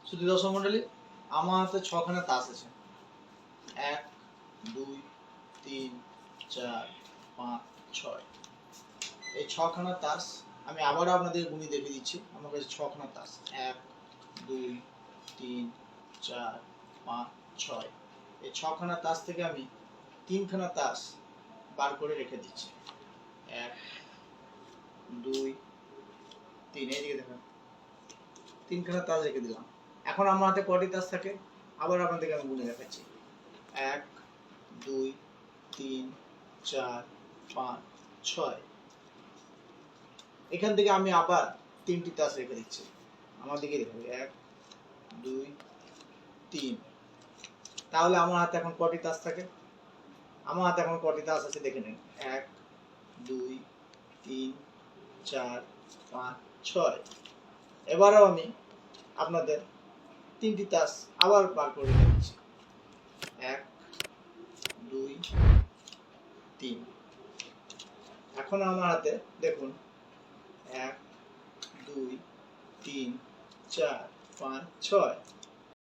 শুধু দর্শক মন্ডলী, আমার হাতে ছখানা তাস আছে। 1 2 3 4 5 6। এই ছখানা তাস আমি আবারও আপনাদের গুণে দেখিয়ে দিচ্ছি। আমার কাছে ছখানা তাস 1 2 3 4 5 6। এই ছখানা তাস থেকে আমি তিনখানা তাস বার করে রেখে দিচ্ছি। 1 2 3, এইদিকে দেখেন, তিনখানা তাস রেখে দিলাম। এখন আমার হাতে কটি তাস থাকে আবার আপনাদেরকে আমি গুনে দেখাচ্ছি। 1 2 3 4 5 6। এখান থেকে আমি আবার তিনটি তাস রেখে দিচ্ছি। আমার দিকে দেখুন, 1 2 3। তাহলে আমার হাতে এখন কটি তাস থাকে? আমার হাতে এখন কটি তাস আছে দেখে নিন। 1 2 3 4 5 6। এবারেও আমি আপনাদের তিনটি তাস আবার বার করে রেখে দিচ্ছি। 1 2 3। এখন আমার হাতে দেখুন 1 2 3 4 5 6।